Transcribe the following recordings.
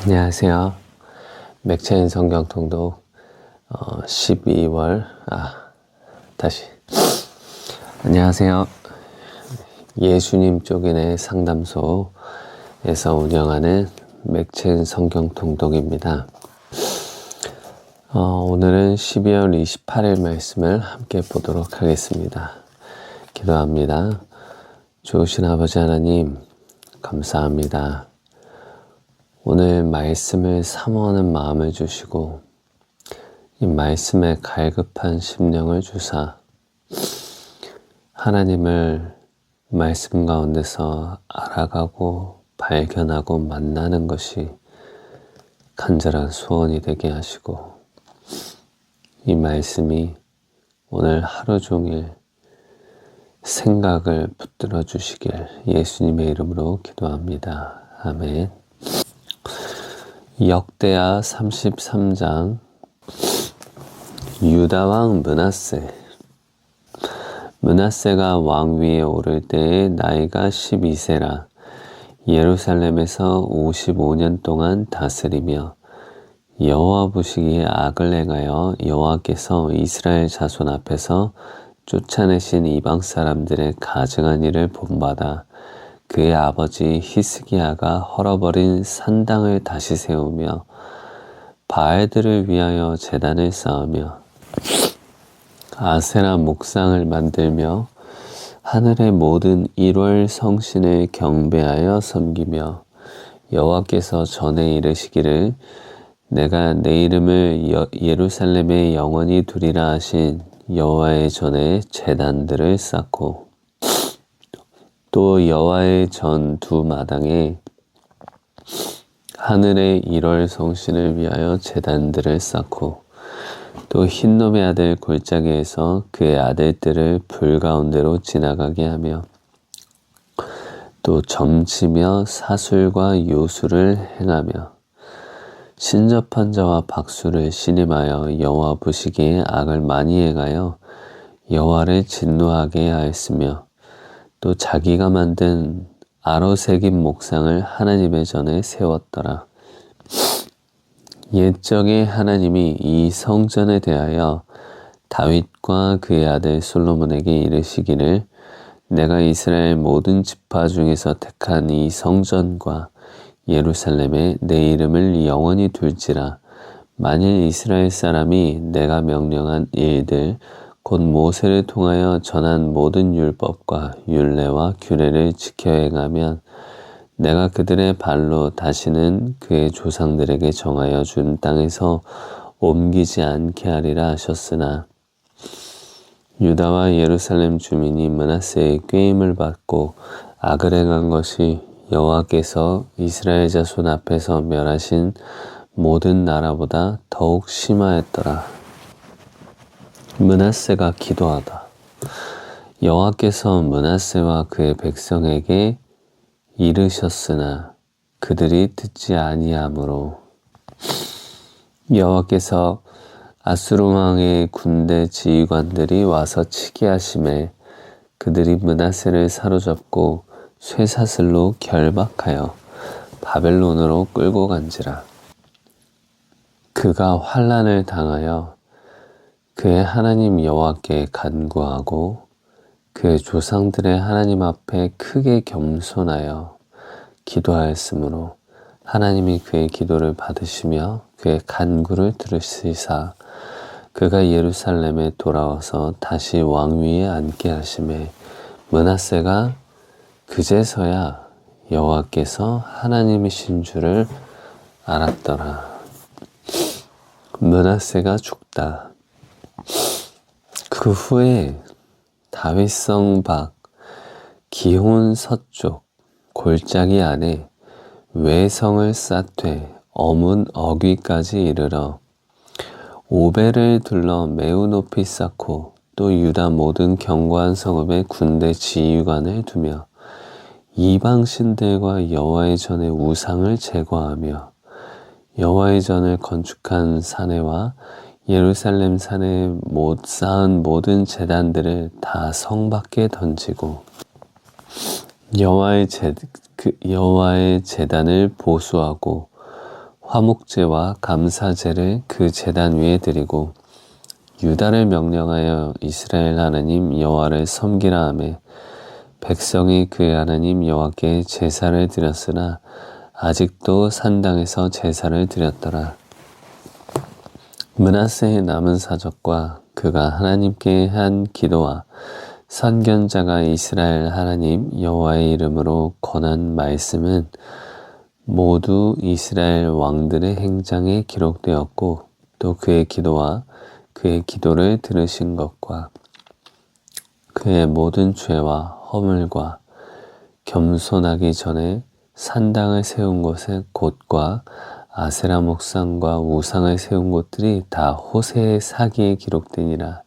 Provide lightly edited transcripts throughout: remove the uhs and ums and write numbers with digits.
안녕하세요. 맥체인 성경 통독 12월 안녕하세요. 예수님 쪽인의 상담소에서 운영하는 맥체인 성경 통독입니다. 오늘은 12월 28일 말씀을 함께 보도록 하겠습니다. 기도합니다. 좋으신 아버지 하나님, 감사합니다. 오늘 말씀을 사모하는 마음을 주시고 이 말씀에 갈급한 심령을 주사 하나님을 말씀 가운데서 알아가고 발견하고 만나는 것이 간절한 소원이 되게 하시고 이 말씀이 오늘 하루 종일 생각을 붙들어 주시길 예수님의 이름으로 기도합니다. 아멘. 역대하 33장 유다왕 므낫세가 왕위에 오를 때의 나이가 12세라 예루살렘에서 55년 동안 다스리며 여호와 보시기에 악을 행하여 여호와께서 이스라엘 자손 앞에서 쫓아내신 이방 사람들의 가증한 일을 본받아 그의 아버지 히스기야가 헐어버린 산당을 다시 세우며 바알들을 위하여 제단을 쌓으며 아세라 목상을 만들며 하늘의 모든 일월 성신을 경배하여 섬기며 여호와께서 전에 이르시기를 내가 내 이름을 예루살렘에 영원히 두리라 하신 여호와의 전에 제단들을 쌓고 또 여호와의 전 두 마당에 하늘의 일월 성신을 위하여 제단들을 쌓고 또 흰놈의 아들 골짜기에서 그의 아들들을 불 가운데로 지나가게 하며 또 점치며 사술과 요술을 행하며 신접한 자와 박수를 신임하여 여호와 보시기에 악을 많이 행하여 여호와를 진노하게 하였으며 또 자기가 만든 아로새긴 목상을 하나님의 전에 세웠더라. 옛적에 하나님이 이 성전에 대하여 다윗과 그의 아들 솔로몬에게 이르시기를 내가 이스라엘 모든 지파 중에서 택한 이 성전과 예루살렘에 내 이름을 영원히 둘지라. 만일 이스라엘 사람이 내가 명령한 일들 곧 모세를 통하여 전한 모든 율법과 율례와 규례를 지켜 행하면 내가 그들의 발로 다시는 그의 조상들에게 정하여 준 땅에서 옮기지 않게 하리라 하셨으나 유다와 예루살렘 주민이 므낫세의 꾀임을 받고 악을 행한 것이 여호와께서 이스라엘 자손 앞에서 멸하신 모든 나라보다 더욱 심하였더라. 므낫세가 기도하다. 여호와께서 므낫세와 그의 백성에게 이르셨으나 그들이 듣지 아니하므로 여호와께서 아수르 왕의 군대 지휘관들이 와서 치게 하심에 그들이 므낫세를 사로잡고 쇠사슬로 결박하여 바벨론으로 끌고 간지라. 그가 환난을 당하여 그의 하나님 여호와께 간구하고 그의 조상들의 하나님 앞에 크게 겸손하여 기도하였으므로 하나님이 그의 기도를 받으시며 그의 간구를 들으시사 그가 예루살렘에 돌아와서 다시 왕위에 앉게 하심에 므낫세가 그제서야 여호와께서 하나님이신 줄을 알았더라. 므낫세가 죽다. 그 후에 다윗성 밖 기혼 서쪽 골짜기 안에 외성을 쌓되 어문 어귀까지 이르러 오벨을 둘러 매우 높이 쌓고 또 유다 모든 견고한 성읍에 군대 지휘관을 두며 이방 신들과 여호와의 전에 우상을 제거하며 여호와의 전을 건축한 사내와 예루살렘 산에 못 쌓은 모든 제단들을 다 성 밖에 던지고 여호와의 제단을 보수하고 화목제와 감사제를 그 제단 위에 드리고 유다를 명령하여 이스라엘 하나님 여호와를 섬기라 하매 백성이 그 하나님 여호와께 제사를 드렸으나 아직도 산당에서 제사를 드렸더라. 므낫세의 남은 사적과 그가 하나님께 한 기도와 선견자가 이스라엘 하나님 여호와의 이름으로 권한 말씀은 모두 이스라엘 왕들의 행장에 기록되었고 또 그의 기도와 그의 기도를 들으신 것과 그의 모든 죄와 허물과 겸손하기 전에 산당을 세운 곳의 곳과 아세라 목상과 우상을 세운 곳들이 다 호세의 사기에 기록되니라.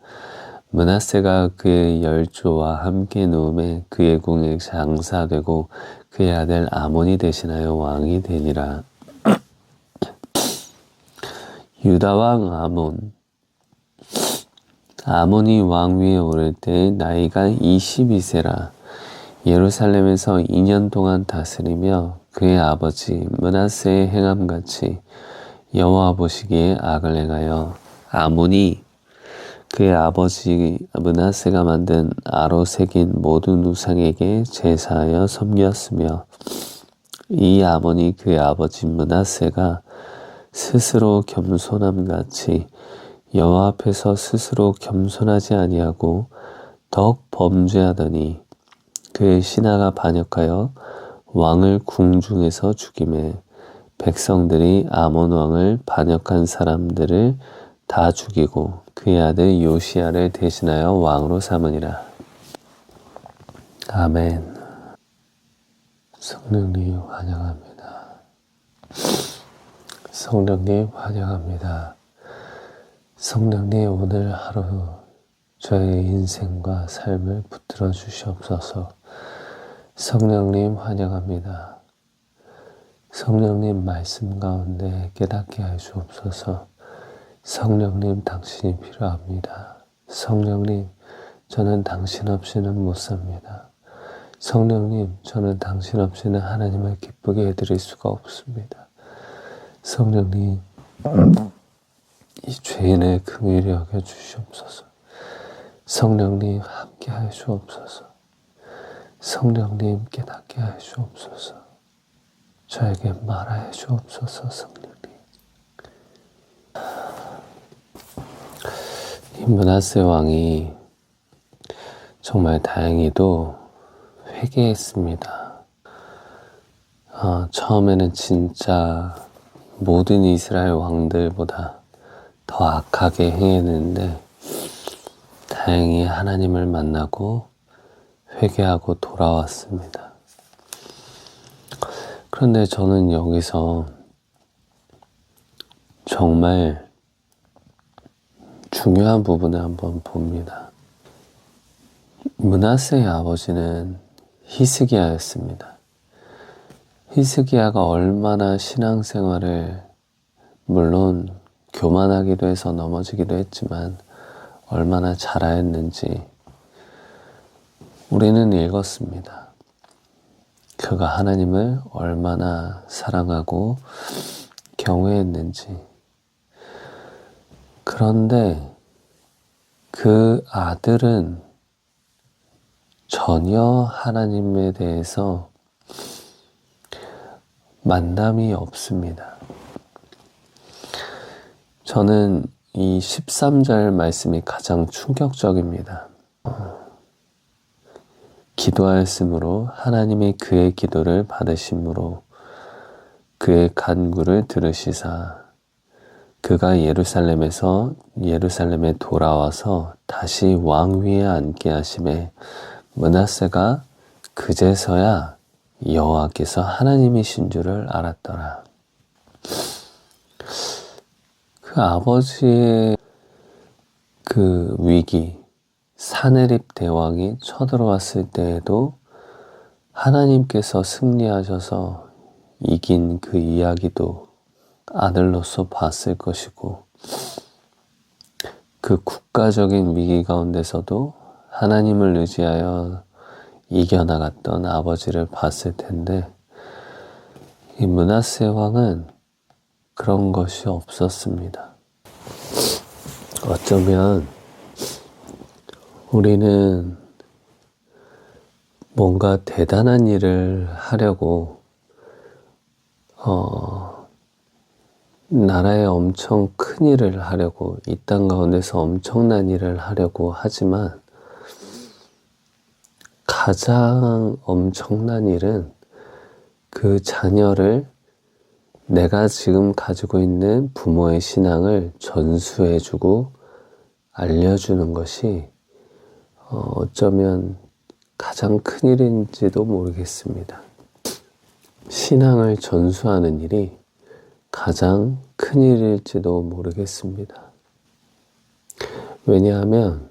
므낫세가 그의 열조와 함께 누움에 그의 궁에 장사되고 그의 아들 아몬이 대신하여 왕이 되니라. 유다 왕 아몬이 왕 위에 오를 때 나이가 22세라. 예루살렘에서 2년 동안 다스리며 그의 아버지 므낫세의 행함같이 여호와 보시기에 악을 행하여 아몬이 그의 아버지 므낫세가 만든 아로 새긴 모든 우상에게 제사하여 섬겼으며 이 아몬이 그의 아버지 므낫세가 스스로 겸손함같이 여호와 앞에서 스스로 겸손하지 아니하고 더욱 범죄하더니 그의 신하가 반역하여 왕을 궁중에서 죽이매 백성들이 아몬 왕을 반역한 사람들을 다 죽이고 그의 아들 요시야를 대신하여 왕으로 삼으니라. 아멘. 성령님 환영합니다. 성령님 환영합니다. 성령님 오늘 하루 저의 인생과 삶을 붙들어 주시옵소서. 성령님 환영합니다. 성령님 말씀 가운데 깨닫게 해 주옵소서. 성령님 당신이 필요합니다. 성령님 저는 당신 없이는 못 삽니다. 성령님 저는 당신 없이는 하나님을 기쁘게 해드릴 수가 없습니다. 성령님 이 죄인의 긍휼히 여겨 주시옵소서. 성령님 함께 하여 주옵소서. 성령님 깨닫게 하여 주옵소서. 저에게 말하여 주옵소서. 성령님 이 므낫세 왕이 정말 다행히도 회개했습니다. 처음에는 진짜 모든 이스라엘 왕들보다 더 악하게 행했는데 다행히 하나님을 만나고 회개하고 돌아왔습니다. 그런데 저는 여기서 정말 중요한 부분을 한번 봅니다. 므낫세의 아버지는 히스기야였습니다. 히스기야가 얼마나 신앙생활을 물론 교만하기도 해서 넘어지기도 했지만 얼마나 잘하였는지 우리는 읽었습니다. 그가 하나님을 얼마나 사랑하고 경외했는지. 그런데 그 아들은 전혀 하나님에 대해서 만남이 없습니다. 저는 이 13절 말씀이 가장 충격적입니다. 기도하였으므로 하나님이 그의 기도를 받으심으로 그의 간구를 들으시사 그가 예루살렘에 돌아와서 다시 왕 위에 앉게 하심에 므낫세가 그제서야 여호와께서 하나님이신 줄을 알았더라. 그 아버지의 그 위기, 사내립 대왕이 쳐들어왔을 때에도 하나님께서 승리하셔서 이긴 그 이야기도 아들로서 봤을 것이고 그 국가적인 위기 가운데서도 하나님을 의지하여 이겨나갔던 아버지를 봤을 텐데 이 므낫세 왕은 그런 것이 없었습니다. 어쩌면 우리는 뭔가 대단한 일을 하려고 나라에 엄청 큰 일을 하려고, 이 땅 가운데서 엄청난 일을 하려고 하지만 가장 엄청난 일은 그 자녀를, 내가 지금 가지고 있는 부모의 신앙을 전수해주고 알려주는 것이 어쩌면 가장 큰 일인지도 모르겠습니다. 신앙을 전수하는 일이 가장 큰 일일지도 모르겠습니다. 왜냐하면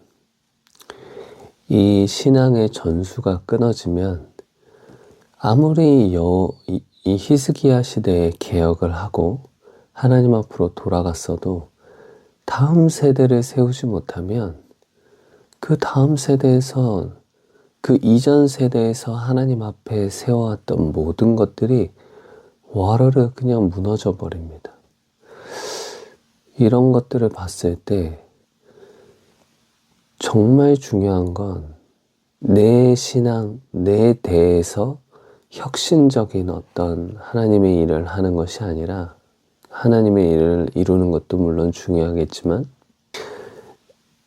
이 신앙의 전수가 끊어지면 아무리 이 히스기야 시대에 개혁을 하고 하나님 앞으로 돌아갔어도 다음 세대를 세우지 못하면 그 다음 세대에서, 그 이전 세대에서 하나님 앞에 세워왔던 모든 것들이 와르르 그냥 무너져 버립니다. 이런 것들을 봤을 때 정말 중요한 건 내 신앙, 내 대에서 혁신적인 어떤 하나님의 일을 하는 것이 아니라, 하나님의 일을 이루는 것도 물론 중요하겠지만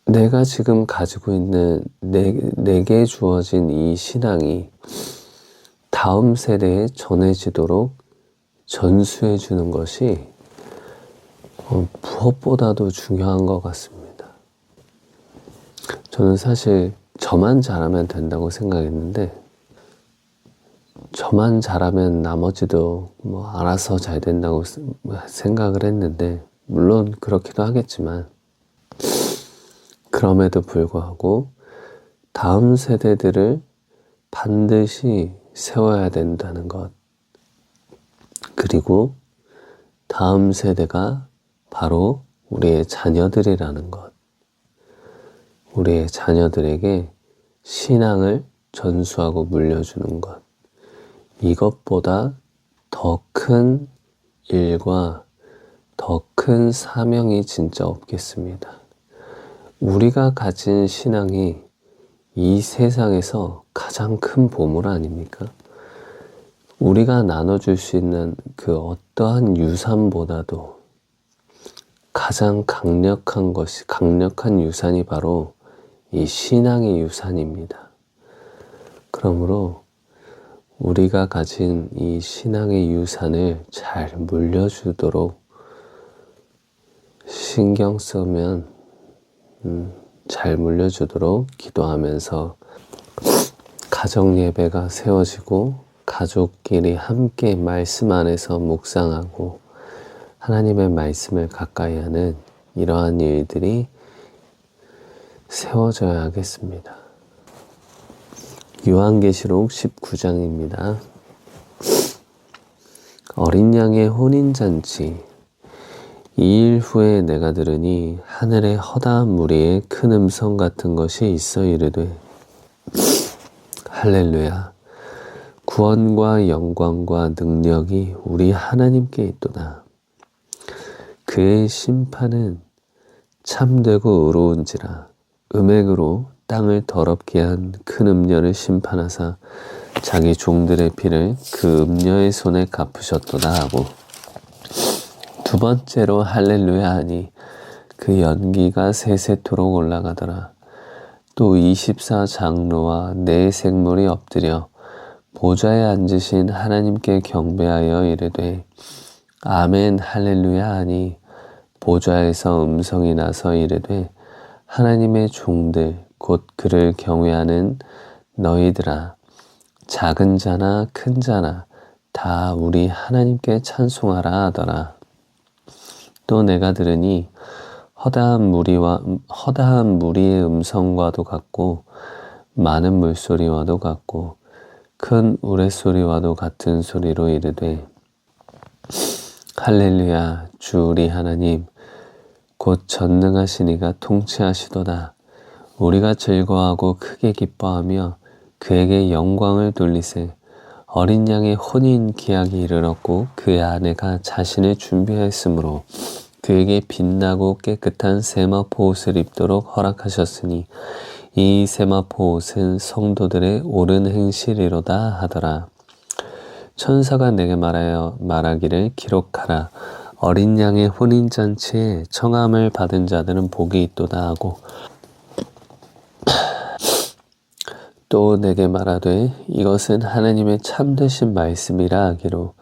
내가 지금 가지고 있는 내게 주어진 이 신앙이 다음 세대에 전해지도록 전수해 주는 것이 무엇보다도 중요한 것 같습니다. 저는 사실 저만 잘하면 된다고 생각했는데, 저만 잘하면 나머지도 뭐 알아서 잘 된다고 생각을 했는데, 물론 그렇기도 하겠지만 그럼에도 불구하고 다음 세대들을 반드시 세워야 된다는 것, 그리고 다음 세대가 바로 우리의 자녀들이라는 것, 우리의 자녀들에게 신앙을 전수하고 물려주는 것, 이것보다 더 큰 일과 더 큰 사명이 진짜 없겠습니다. 우리가 가진 신앙이 이 세상에서 가장 큰 보물 아닙니까? 우리가 나눠줄 수 있는 그 어떠한 유산보다도 가장 강력한 유산이 바로 이 신앙의 유산입니다. 그러므로 우리가 가진 이 신앙의 유산을 잘 물려주도록 신경 쓰면 잘 물려주도록 기도하면서 가정 예배가 세워지고 가족끼리 함께 말씀 안에서 묵상하고 하나님의 말씀을 가까이 하는 이러한 일들이 세워져야 하겠습니다. 요한계시록 19장입니다. 어린 양의 혼인잔치. 2일 후에 내가 들으니 하늘에 허다한 무리의 큰 음성 같은 것이 있어 이르되, 할렐루야, 구원과 영광과 능력이 우리 하나님께 있도다. 그의 심판은 참되고 의로운지라. 음행으로 땅을 더럽게 한 큰 음녀를 심판하사 자기 종들의 피를 그 음녀의 손에 갚으셨도다 하고, 두 번째로 할렐루야 하니 그 연기가 세세토록 올라가더라. 또 24장로와 네 생물이 엎드려 보좌에 앉으신 하나님께 경배하여 이르되, 아멘 할렐루야 하니 보좌에서 음성이 나서 이르되, 하나님의 종들 곧 그를 경외하는 너희들아, 작은 자나 큰 자나 다 우리 하나님께 찬송하라 하더라. 또 내가 들으니 허다한 무리의 음성과도 같고 많은 물소리와도 같고 큰 우레소리와도 같은 소리로 이르되, 할렐루야, 주 우리 하나님 곧 전능하신 이가 통치하시도다. 우리가 즐거워하고 크게 기뻐하며 그에게 영광을 돌리세. 어린 양의 혼인 기약이 이르렀고 그의 아내가 자신을 준비하였으므로 그에게 빛나고 깨끗한 세마포 옷을 입도록 허락하셨으니 이 세마포 옷은 성도들의 옳은 행실이로다 하더라. 천사가 내게 말하기를 기록하라. 어린 양의 혼인잔치에 청함을 받은 자들은 복이 있도다 하고 또 내게 말하되 이것은 하나님의 참되신 말씀이라 하기로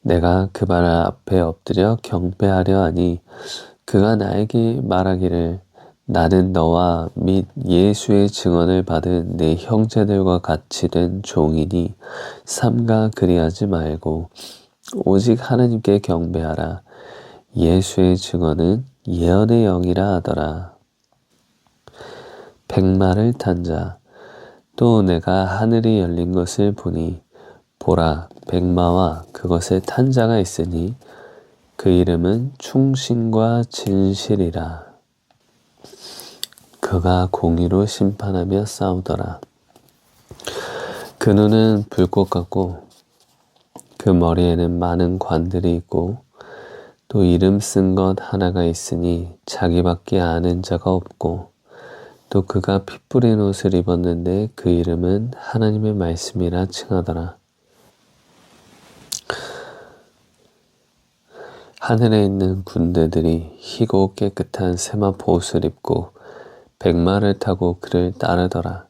내가 그 발 앞에 엎드려 경배하려 하니 그가 나에게 말하기를 나는 너와 및 예수의 증언을 받은 내 형제들과 같이 된 종이니 삼가 그리하지 말고 오직 하나님께 경배하라. 예수의 증언은 예언의 영이라 하더라. 백마를 탄 자. 또 내가 하늘이 열린 것을 보니 보라 백마와 그것에 탄 자가 있으니 그 이름은 충신과 진실이라. 그가 공의로 심판하며 싸우더라. 그 눈은 불꽃 같고 그 머리에는 많은 관들이 있고 또 이름 쓴 것 하나가 있으니 자기밖에 아는 자가 없고 또 그가 피 뿌린 옷을 입었는데 그 이름은 하나님의 말씀이라 칭하더라. 하늘에 있는 군대들이 희고 깨끗한 세마포 옷을 입고 백마를 타고 그를 따르더라.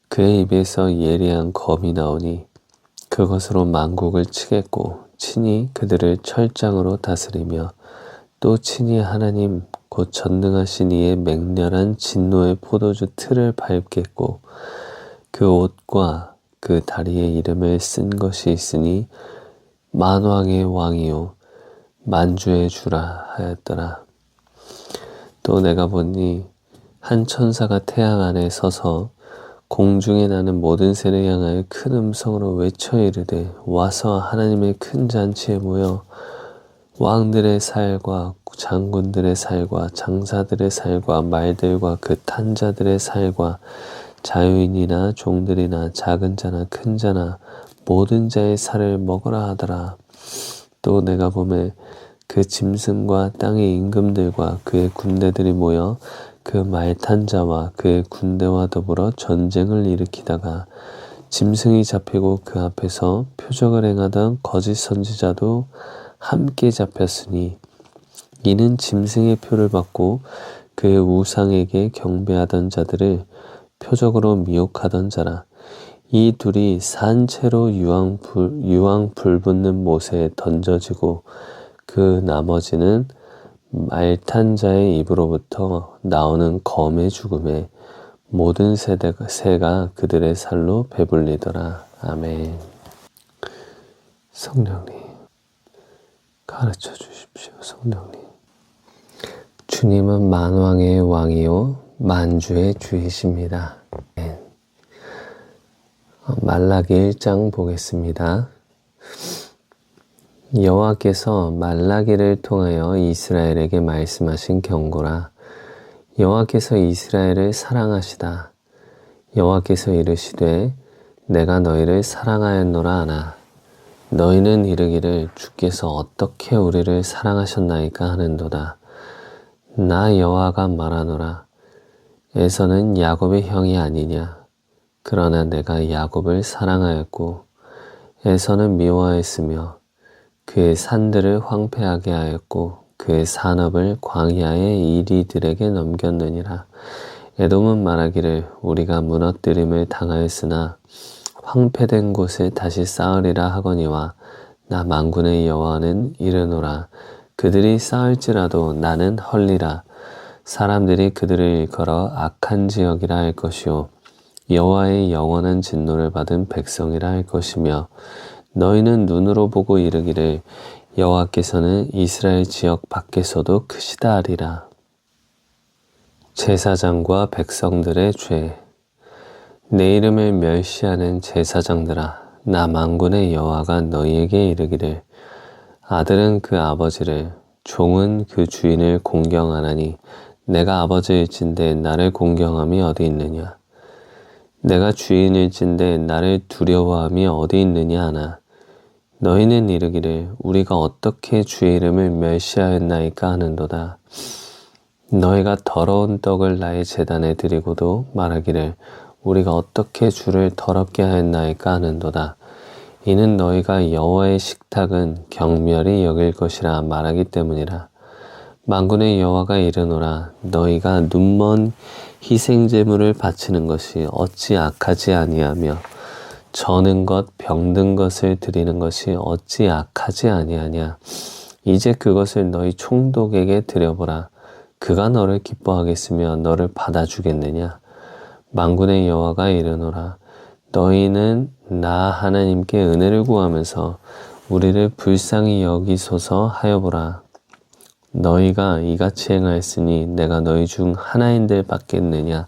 그의 입에서 예리한 검이 나오니 그것으로 만국을 치겠고 친히 그들을 철장으로 다스리며 또 친히 하나님 곧 전능하신 이의 맹렬한 진노의 포도주 틀을 밟겠고 그 옷과 그 다리에 이름을 쓴 것이 있으니 만왕의 왕이요 만주의 주라 하였더라. 또 내가 보니 한 천사가 태양 안에 서서 공중에 나는 모든 새를 향하여 큰 음성으로 외쳐 이르되 와서 하나님의 큰 잔치에 모여 왕들의 살과 장군들의 살과 장사들의 살과 말들과 그 탄 자들의 살과 자유인이나 종들이나 작은 자나 큰 자나 모든 자의 살을 먹으라 하더라. 또 내가 보매 그 짐승과 땅의 임금들과 그의 군대들이 모여 그 말 탄 자와 그의 군대와 더불어 전쟁을 일으키다가 짐승이 잡히고 그 앞에서 표적을 행하던 거짓 선지자도 함께 잡혔으니 이는 짐승의 표를 받고 그의 우상에게 경배하던 자들을 표적으로 미혹하던 자라. 이 둘이 산채로 유황 불 붙는 못에 던져지고 그 나머지는 말탄 자의 입으로부터 나오는 검의 죽음에 모든 새가 그들의 살로 배불리더라. 아멘. 성령님 가르쳐 주십시오. 성령님. 주님은 만왕의 왕이요 만주의 주이십니다. 말라기 1장 보겠습니다. 여호와께서 말라기를 통하여 이스라엘에게 말씀하신 경고라. 여호와께서 이스라엘을 사랑하시다. 여호와께서 이르시되 내가 너희를 사랑하였노라 하나 너희는 이르기를 주께서 어떻게 우리를 사랑하셨나이까 하는도다. 나 여호와가 말하노라. 에서는 야곱의 형이 아니냐. 그러나 내가 야곱을 사랑하였고 에서는 미워하였으며 그의 산들을 황폐하게 하였고 그의 산업을 광야의 이리들에게 넘겼느니라. 에돔은 말하기를 우리가 무너뜨림을 당하였으나 황폐된 곳을 다시 쌓으리라 하거니와 나 만군의 여호와는 이르노라. 그들이 쌓을지라도 나는 헐리라. 사람들이 그들을 일컬어 악한 지역이라 할 것이요 여호와의 영원한 진노를 받은 백성이라 할 것이며 너희는 눈으로 보고 이르기를 여호와께서는 이스라엘 지역 밖에서도 크시다 하리라. 제사장과 백성들의 죄. 내 이름을 멸시하는 제사장들아 나 만군의 여호와가 너희에게 이르기를 아들은 그 아버지를 종은 그 주인을 공경하나니 내가 아버지일진데 나를 공경함이 어디 있느냐. 내가 주인일진데 나를 두려워함이 어디 있느냐 하나 너희는 이르기를 우리가 어떻게 주의 이름을 멸시하였나이까 하는도다. 너희가 더러운 떡을 나의 제단에 드리고도 말하기를 우리가 어떻게 주를 더럽게 하였나이까 하는도다. 이는 너희가 여호와의 식탁은 경멸히 여길 것이라 말하기 때문이라. 만군의 여호와가 이르노라 너희가 눈먼 희생제물을 바치는 것이 어찌 악하지 아니하며 저는 것 병든 것을 드리는 것이 어찌 악하지 아니하냐. 이제 그것을 너희 총독에게 드려보라. 그가 너를 기뻐하겠으며 너를 받아주겠느냐. 만군의 여호와가 이르노라 너희는 나 하나님께 은혜를 구하면서 우리를 불쌍히 여기소서 하여보라. 너희가 이같이 행하였으니 내가 너희 중 하나인들 받겠느냐.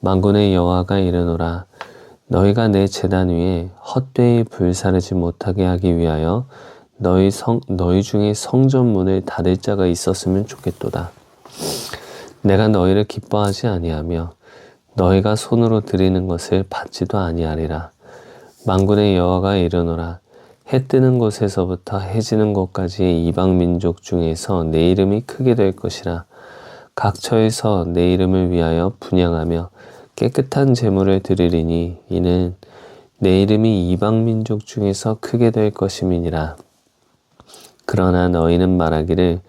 만군의 여호와가 이르노라 너희가 내 제단 위에 헛되이 불사르지 못하게 하기 위하여 너희 중에 성전문을 닫을 자가 있었으면 좋겠도다. 내가 너희를 기뻐하지 아니하며 너희가 손으로 드리는 것을 받지도 아니하리라. 만군의 여호와가 이르노라 해 뜨는 곳에서부터 해 지는 곳까지의 이방 민족 중에서 내 이름이 크게 될 것이라. 각처에서 내 이름을 위하여 분향하며 깨끗한 제물을 드리리니 이는 내 이름이 이방 민족 중에서 크게 될 것임이니라. 그러나 너희는 말하기를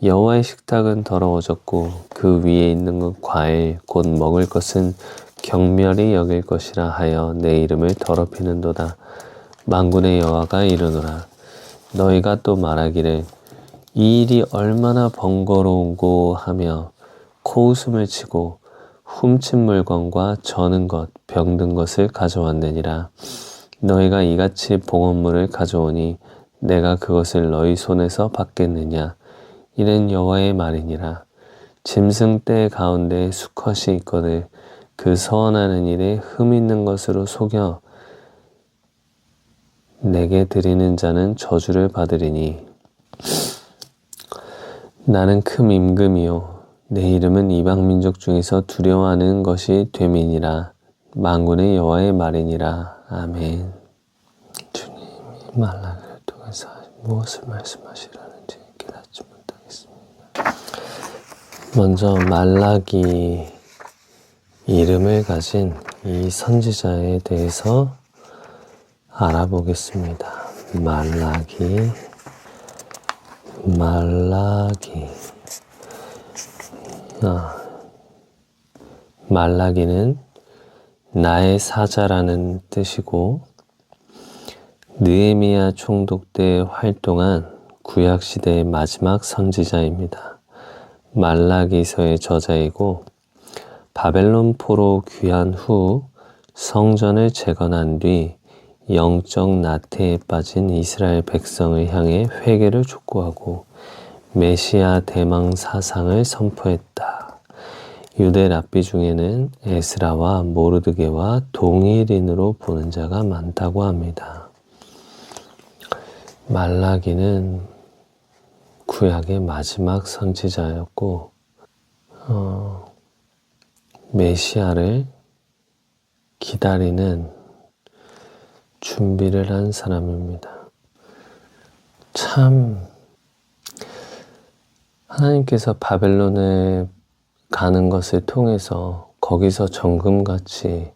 여호와의 식탁은 더러워졌고 그 위에 있는 것 과일 곧 먹을 것은 경멸히 여길 것이라 하여 내 이름을 더럽히는도다. 만군의 여호와가 이르노라 너희가 또 말하기를 이 일이 얼마나 번거로운고 하며 코웃음을 치고 훔친 물건과 저는 것 병든 것을 가져왔느니라. 너희가 이같이 봉헌물을 가져오니 내가 그것을 너희 손에서 받겠느냐. 이는 여호와의 말이니라. 짐승 떼 가운데 수컷이 있거늘 그 서원하는 일에 흠 있는 것으로 속여 내게 드리는 자는 저주를 받으리니 나는 큰 임금이요 내 이름은 이방 민족 중에서 두려워하는 것이 됨이니라. 만군의 여호와의 말이니라. 아멘. 주님이 말라기를 통해서 무엇을 말씀하시려는지 깨닫지 못하겠습니다. 먼저 말라기 이름을 가진 이 선지자에 대해서 알아보겠습니다. 말라기 말라기는 나의 사자라는 뜻이고 느헤미야 총독 때 활동한 구약시대의 마지막 선지자입니다. 말라기서의 저자이고 바벨론 포로 귀환 후 성전을 재건한 뒤 영적 나태에 빠진 이스라엘 백성을 향해 회개를 촉구하고 메시아 대망 사상을 선포했다. 유대 랍비 중에는 에스라와 모르드게와 동일인으로 보는 자가 많다고 합니다. 말라기는 구약의 마지막 선지자였고 메시아를 기다리는 준비를 한 사람입니다. 참 하나님께서 바벨론에 가는 것을 통해서 거기서 정금같이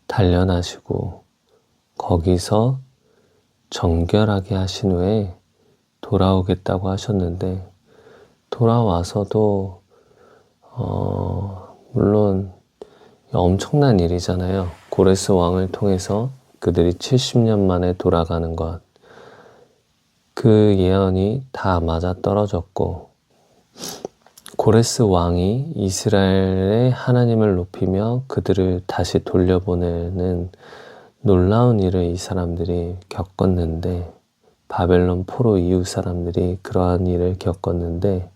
단련하시고 거기서 정결하게 하신 후에 돌아오겠다고 하셨는데 돌아와서도 물론 엄청난 일이잖아요. 고레스 왕을 통해서 그들이 70년 만에 돌아가는 것, 그 예언이 다 맞아떨어졌고 고레스 왕이 이스라엘의 하나님을 높이며 그들을 다시 돌려보내는 놀라운 일을 이 사람들이 겪었는데 바벨론 포로 이후 사람들이 그러한 일을 겪었는데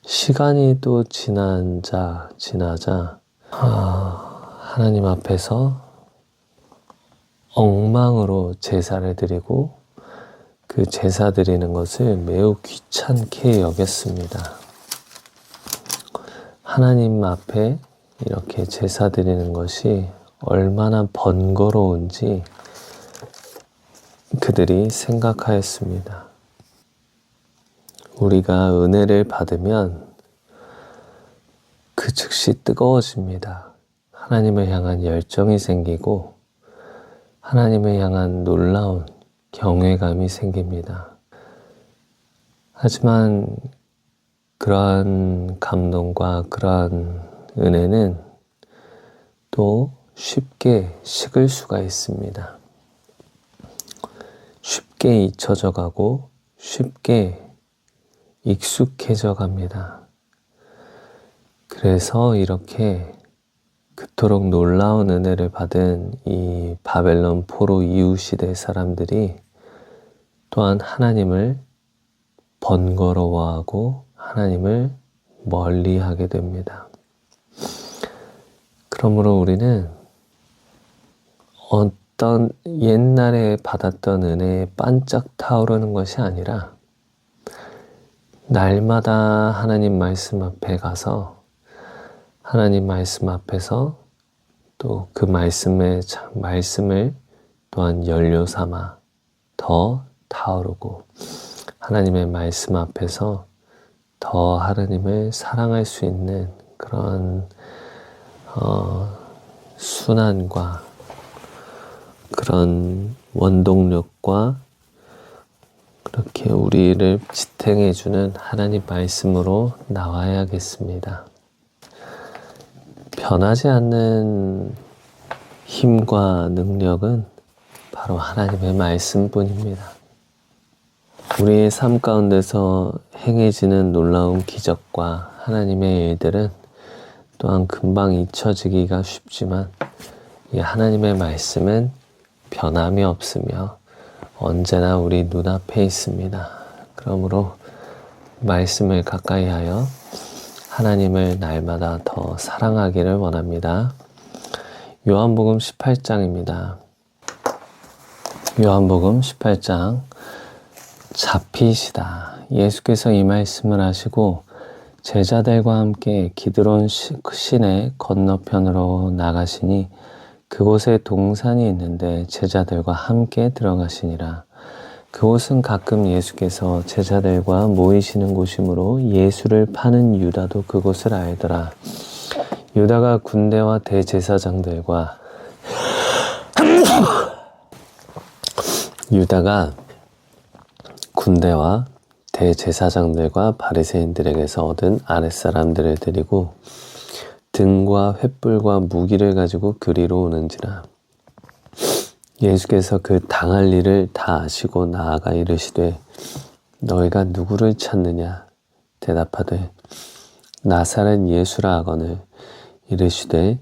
시간이 또 지나자 하나님 앞에서 엉망으로 제사를 드리고 그 제사 드리는 것을 매우 귀찮게 여겼습니다. 하나님 앞에 이렇게 제사 드리는 것이 얼마나 번거로운지 그들이 생각하였습니다. 우리가 은혜를 받으면 그 즉시 뜨거워집니다. 하나님을 향한 열정이 생기고 하나님을 향한 놀라운 경외감이 생깁니다. 하지만 그러한 감동과 그러한 은혜는 또 쉽게 식을 수가 있습니다. 쉽게 잊혀져 가고 쉽게 익숙해져 갑니다. 그래서 이렇게 그토록 놀라운 은혜를 받은 이 바벨론 포로 이후 시대 사람들이 또한 하나님을 번거로워하고 하나님을 멀리하게 됩니다. 그러므로 우리는 어떤 옛날에 받았던 은혜에 반짝 타오르는 것이 아니라 날마다 하나님 말씀 앞에 가서 하나님 말씀 앞에서 또 그 말씀을 또한 연료 삼아 더 타오르고 하나님의 말씀 앞에서 더 하나님을 사랑할 수 있는 그런 순환과 그런 원동력과 그렇게 우리를 지탱해주는 하나님 말씀으로 나와야겠습니다. 변하지 않는 힘과 능력은 바로 하나님의 말씀뿐입니다. 우리의 삶 가운데서 행해지는 놀라운 기적과 하나님의 일들은 또한 금방 잊혀지기가 쉽지만 이 하나님의 말씀은 변함이 없으며 언제나 우리 눈앞에 있습니다. 그러므로 말씀을 가까이 하여 하나님을 날마다 더 사랑하기를 원합니다. 요한복음 18장입니다. 요한복음 18장 잡히시다. 예수께서 이 말씀을 하시고 제자들과 함께 기드론 시내 건너편으로 나가시니 그곳에 동산이 있는데 제자들과 함께 들어가시니라. 그곳은 가끔 예수께서 제자들과 모이시는 곳이므로 예수를 파는 유다도 그곳을 알더라. 유다가 군대와 대제사장들과 바리새인들에게서 얻은 아랫사람들을 데리고 등과 횃불과 무기를 가지고 그리로 오는지라. 예수께서 그 당할 일을 다 아시고 나아가 이르시되 너희가 누구를 찾느냐? 대답하되 나사렛 예수라 하거늘 이르시되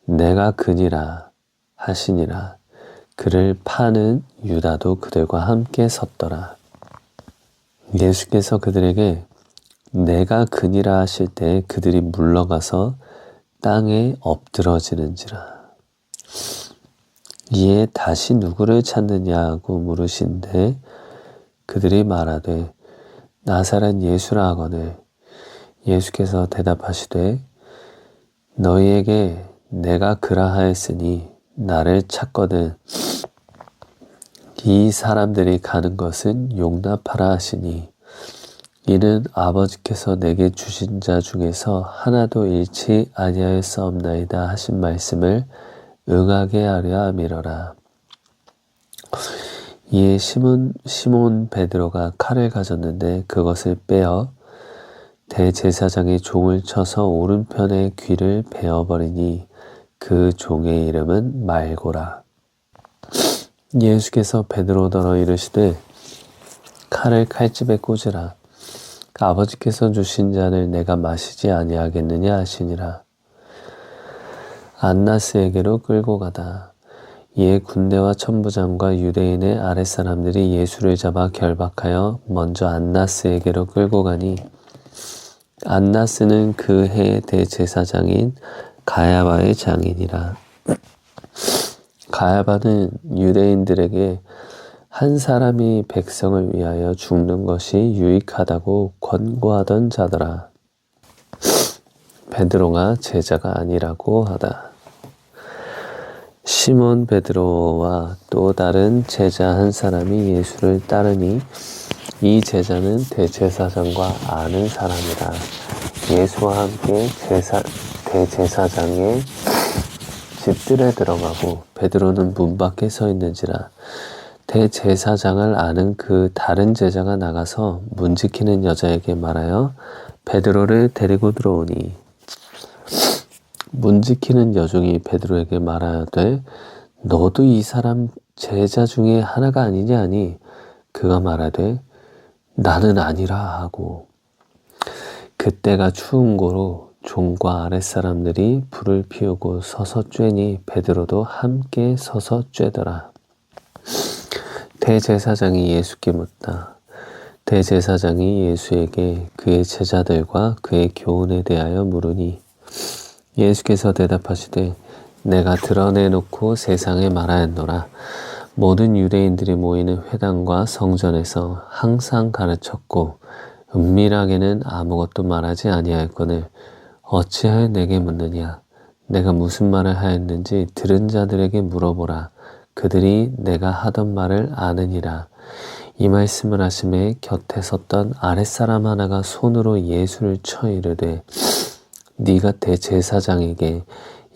내가 그니라 하시니라. 그를 파는 유다도 그들과 함께 섰더라. 예수께서 그들에게 내가 그니라 하실 때 그들이 물러가서 땅에 엎드러지는지라. 이에 다시 누구를 찾느냐고 물으신데 그들이 말하되 나사렛 예수라 하거늘 예수께서 대답하시되 너희에게 내가 그라 하였으니 나를 찾거든 이 사람들이 가는 것은 용납하라 하시니 이는 아버지께서 내게 주신 자 중에서 하나도 잃지 아니하였사옵나이다 하신 말씀을 응하게 하려 함이로라. 이에 시몬 베드로가 칼을 가졌는데 그것을 빼어 대제사장의 종을 쳐서 오른편의 귀를 베어버리니 그 종의 이름은 말고라. 예수께서 베드로더러 이르시되 칼을 칼집에 꽂으라. 아버지께서 주신 잔을 내가 마시지 아니하겠느냐 하시니라. 안나스에게로 끌고 가다. 이에 군대와 천부장과 유대인의 아랫사람들이 예수를 잡아 결박하여 먼저 안나스에게로 끌고 가니 안나스는 그 해의 대제사장인 가야바의 장인이라. 가야바는 유대인들에게 한 사람이 백성을 위하여 죽는 것이 유익하다고 권고하던 자더라. 베드로가 제자가 아니라고 하다. 시몬 베드로와 또 다른 제자 한 사람이 예수를 따르니 이 제자는 대제사장과 아는 사람이라. 예수와 함께 대제사장의 집들에 들어가고 베드로는 문 밖에 서 있는지라. 대제사장을 아는 그 다른 제자가 나가서 문 지키는 여자에게 말하여 베드로를 데리고 들어오니 문 지키는 여종이 베드로에게 말하여되 너도 이 사람 제자 중에 하나가 아니냐 하니 그가 말하되 나는 아니라 하고 그때가 추운 고로 종과 아랫사람들이 불을 피우고 서서 쬐니 베드로도 함께 서서 쬐더라. 대제사장이 예수께 묻다. 대제사장이 예수에게 그의 제자들과 그의 교훈에 대하여 물으니 예수께서 대답하시되 내가 드러내놓고 세상에 말하였노라. 모든 유대인들이 모이는 회당과 성전에서 항상 가르쳤고 은밀하게는 아무것도 말하지 아니하였거늘 어찌하여 내게 묻느냐. 내가 무슨 말을 하였는지 들은 자들에게 물어보라. 그들이 내가 하던 말을 아느니라. 이 말씀을 하심에 곁에 섰던 아랫사람 하나가 손으로 예수를 쳐 이르되 네가 대제사장에게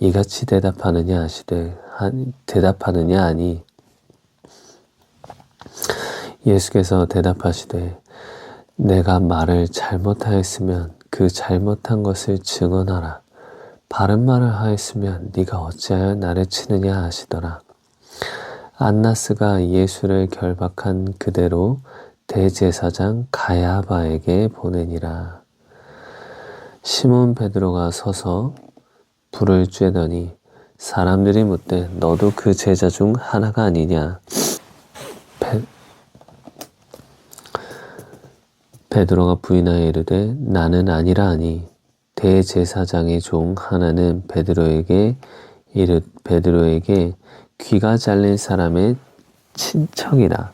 이같이 대답하느냐 하니 예수께서 대답하시되 내가 말을 잘못하였으면 그 잘못한 것을 증언하라. 바른 말을 하였으면 네가 어찌하여 나를 치느냐 하시더라. 안나스가 예수를 결박한 그대로 대제사장 가야바에게 보내니라. 시몬 베드로가 서서 불을 쬐더니 사람들이 묻되 너도 그 제자 중 하나가 아니냐. 베드로가 부인하여 이르되 나는 아니라 하니 대제사장의 종 하나는 베드로에게 귀가 잘린 사람의 친척이라.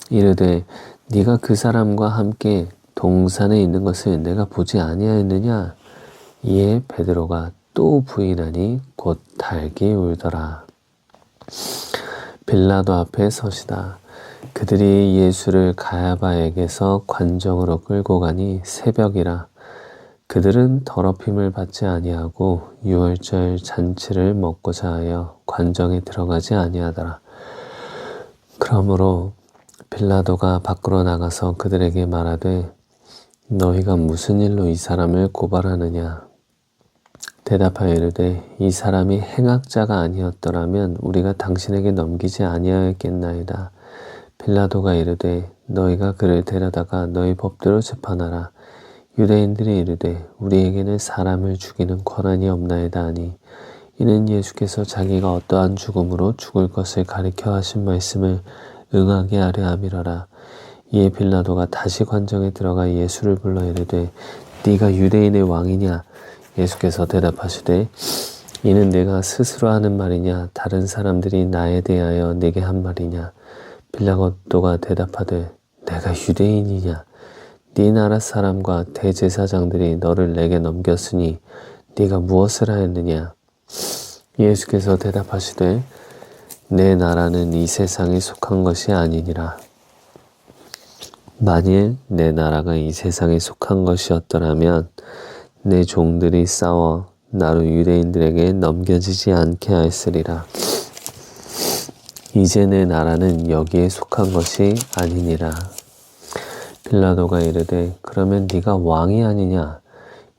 이르되 네가 그 사람과 함께 동산에 있는 것을 내가 보지 아니하였느냐. 이에 베드로가 또 부인하니 곧 달기 울더라. 빌라도 앞에 서시다. 그들이 예수를 가야바에게서 관정으로 끌고 가니 새벽이라. 그들은 더럽힘을 받지 아니하고 유월절 잔치를 먹고자 하여 관정에 들어가지 아니하더라. 그러므로 빌라도가 밖으로 나가서 그들에게 말하되 너희가 무슨 일로 이 사람을 고발하느냐. 대답하여 이르되 이 사람이 행악자가 아니었더라면 우리가 당신에게 넘기지 아니하였겠나이다. 빌라도가 이르되 너희가 그를 데려다가 너희 법대로 재판하라. 유대인들이 이르되 우리에게는 사람을 죽이는 권한이 없나이다 하니 이는 예수께서 자기가 어떠한 죽음으로 죽을 것을 가리켜 하신 말씀을 응하게 하려 함이러라. 이에 빌라도가 다시 관정에 들어가 예수를 불러 이르되 네가 유대인의 왕이냐. 예수께서 대답하시되 이는 내가 스스로 하는 말이냐 다른 사람들이 나에 대하여 내게 한 말이냐. 빌라도가 대답하되 내가 유대인이냐. 네 나라 사람과 대제사장들이 너를 내게 넘겼으니 네가 무엇을 하였느냐. 예수께서 대답하시되 내 나라는 이 세상에 속한 것이 아니니라. 만일 내 나라가 이 세상에 속한 것이었더라면 내 종들이 싸워 나로 유대인들에게 넘겨지지 않게 하였으리라. 이제 내 나라는 여기에 속한 것이 아니니라. 빌라도가 이르되 그러면 네가 왕이 아니냐.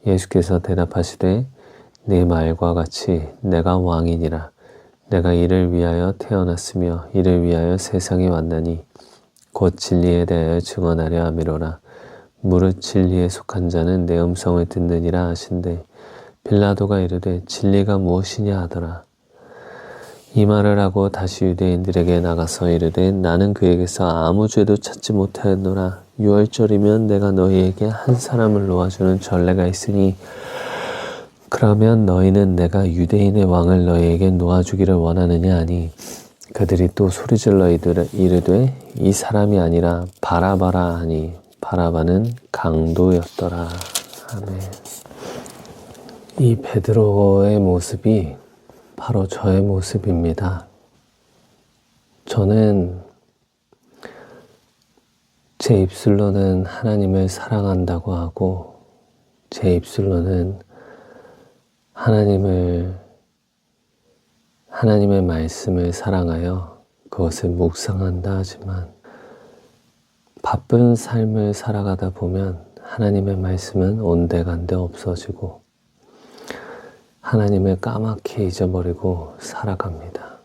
예수께서 대답하시되 내 말과 같이 내가 왕이니라. 내가 이를 위하여 태어났으며 이를 위하여 세상에 왔나니 곧 진리에 대하여 증언하려 함이로라. 무릇 진리에 속한 자는 내 음성을 듣느니라 하신대 빌라도가 이르되 진리가 무엇이냐 하더라. 이 말을 하고 다시 유대인들에게 나가서 이르되 나는 그에게서 아무 죄도 찾지 못하였노라. 유월절이면 내가 너희에게 한 사람을 놓아주는 전례가 있으니 그러면 너희는 내가 유대인의 왕을 너희에게 놓아주기를 원하느냐 하니 그들이 또 소리질러 이르되 이 사람이 아니라 바라바라 하니 바라바는 강도였더라. 아멘. 이 베드로의 모습이 바로 저의 모습입니다. 저는 제 입술로는 하나님을 사랑한다고 하고 제 입술로는 하나님의 말씀을 사랑하여 그것을 묵상한다 하지만 바쁜 삶을 살아가다 보면 하나님의 말씀은 온데간데 없어지고 하나님을 까맣게 잊어버리고 살아갑니다.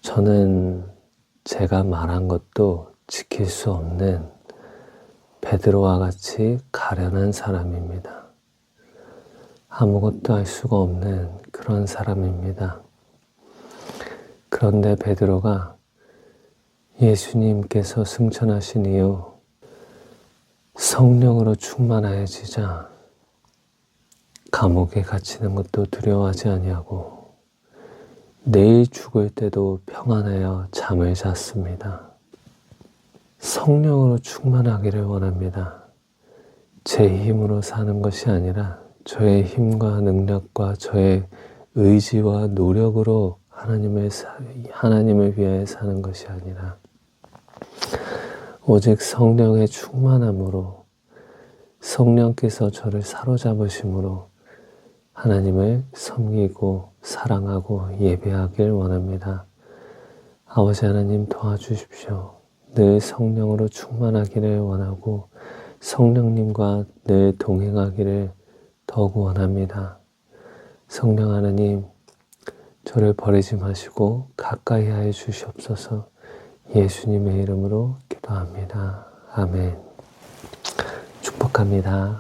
저는 제가 말한 것도 지킬 수 없는 베드로와 같이 가련한 사람입니다. 아무것도 할 수가 없는 그런 사람입니다. 그런데 베드로가 예수님께서 승천하신 이후 성령으로 충만하여지자 감옥에 갇히는 것도 두려워하지 아니하고 내일 죽을 때도 평안하여 잠을 잤습니다. 성령으로 충만하기를 원합니다. 제 힘으로 사는 것이 아니라 저의 힘과 능력과 저의 의지와 노력으로 하나님을 위하여 사는 것이 아니라 오직 성령의 충만함으로 성령께서 저를 사로잡으심으로 하나님을 섬기고 사랑하고 예배하길 원합니다. 아버지 하나님 도와주십시오. 늘 성령으로 충만하기를 원하고 성령님과 늘 동행하기를 더욱 원합니다. 성령 하나님, 저를 버리지 마시고 가까이 하여 주시옵소서. 예수님의 이름으로 기도합니다. 아멘. 축복합니다.